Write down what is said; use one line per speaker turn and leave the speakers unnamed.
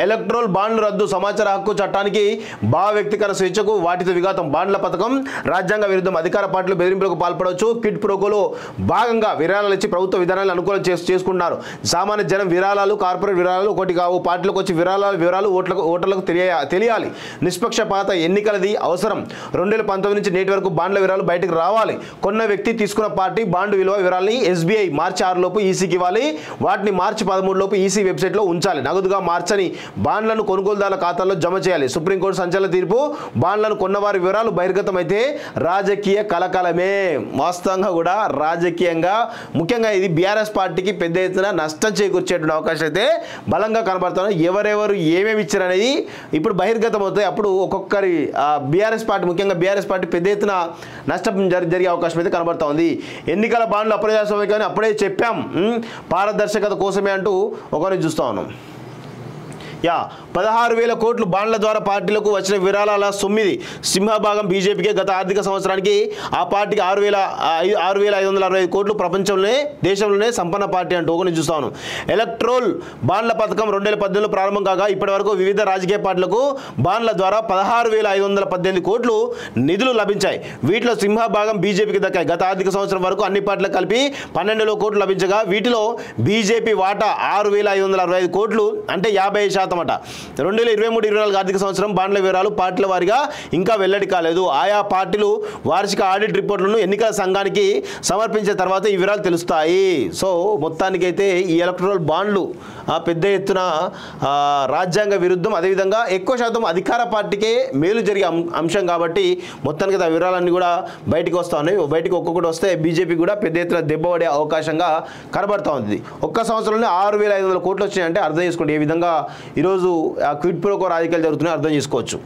electoral బాండ్లు రద్దు సమాచార హక్కు చట్టానికి భావ వ్యక్తీకరణ స్వేచ్ఛకు వాటితో విఘాతం బాండ్ల పథకం రాజ్యాంగ విరుద్ధం అధికార పార్టీలు బెదిరింపులకు పాల్పడవచ్చు క్విడ్ ప్రోకోలో భాగంగా విరాళాలు ఇచ్చి ప్రభుత్వ విధానాలను అనుకూలం చేసుకుంటున్నారు సామాన్య జనం విరాళాలు కార్పొరేట్ విరాళాలు ఒకటి కావు పార్టీలకు వచ్చి వివరాలు ఓటర్లకు తెలియాలి నిష్పక్షపాత ఎన్నికలది అవసరం 2019 నుంచి నేటి వరకు బాండ్ల వివరాలు బయటకు రావాలి కొన్న వ్యక్తి తీసుకున్న పార్టీ బాండ్ విలువ వివరాలని SBI మార్చి 6 లోపు ఈసీకి ఇవ్వాలి వాటిని మార్చి 13 లోపు ఈసీ వెబ్సైట్లో ఉంచాలి నగదుగా మార్చని బాండ్లను కొనుగోలుదారుల ఖాతాల్లో జమ చేయాలి సుప్రీంకోర్టు సంచలన తీర్పు బాండ్లను కొన్నవారి వివరాలు బహిర్గతం అయితే రాజకీయ కలకలమే వాస్తవంగా కూడా రాజకీయంగా ముఖ్యంగా ఇది బీఆర్ఎస్ పార్టీకి పెద్ద ఎత్తున నష్టం చేకూర్చేటువంటి అవకాశం అయితే బలంగా కనబడుతుంది ఎవరెవరు ఏమేమి ఇచ్చారనేది ఇప్పుడు బహిర్గతం అవుతాయి అప్పుడు ఒక్కొక్కరి బీఆర్ఎస్ పార్టీ ముఖ్యంగా బీఆర్ఎస్ పార్టీ పెద్ద ఎత్తున నష్టం జరిగే అవకాశం అయితే కనబడుతూ ఉంది ఎన్నికల బాండ్లు అప్రజాస్వామికమని అప్పుడే చెప్పాం పారదర్శకత కోసమే అంటూ ఒకరిని చూస్తా ఉన్నాం 16,000 కోట్లు బాండ్ల ద్వారా పార్టీలకు వచ్చిన విరాళాల 9 సింహభాగం బీజేపీకే గత ఆర్థిక సంవత్సరానికి ఆ పార్టీకి 6,565 కోట్లు ప్రపంచంలోనే దేశంలోనే సంపన్న పార్టీ అంటూ ఒకరిని చూస్తాను ఎలక్ట్రోల్ బాండ్ల పథకం 2018లో ప్రారంభం కాగా ఇప్పటివరకు వివిధ రాజకీయ పార్టీలకు బాండ్ల ద్వారా 16,518 కోట్లు నిధులు లభించాయి వీటిలో సింహభాగం బీజేపీకి దక్కాయి గత ఆర్థిక సంవత్సరం వరకు అన్ని పార్టీలకు కలిపి 12,000 కోట్లు లభించగా వీటిలో బీజేపీ వాటా 6,565 కోట్లు అంటే 50% 2023-24 ఆర్థిక సంవత్సరం బాండ్ల వివరాలు పార్టీల వారీగా ఇంకా వెల్లడి కాలేదు ఆయా పార్టీలు వార్షిక ఆడిట్ రిపోర్టులను ఎన్నికల సంఘానికి సమర్పించిన తర్వాత ఈ వివరాలు తెలుస్తాయి సో మొత్తానికైతే ఈ ఎలక్ట్రల్ బాండ్లు పెద్ద ఎత్తున రాజ్యాంగ విరుద్ధం అదేవిధంగా ఎక్కువ శాతం అధికార పార్టీకే మేలు జరిగే అంశం కాబట్టి మొత్తానికి ఆ వివరాలన్నీ కూడా బయటకు వస్తూ ఉన్నాయి బయటకు ఒక్కొక్కటి వస్తే బీజేపీ కూడా పెద్ద ఎత్తున దెబ్బపడే అవకాశంగా కనబడుతూ ఉంది ఒక్క సంవత్సరంలో 6,500 కోట్లు వచ్చినాయంటే అర్థం చేసుకోండి ఏ విధంగా ఈరోజు క్విడ్ ప్రోకో రాజకీయాలు జరుగుతున్నాయో అర్థం చేసుకోవచ్చు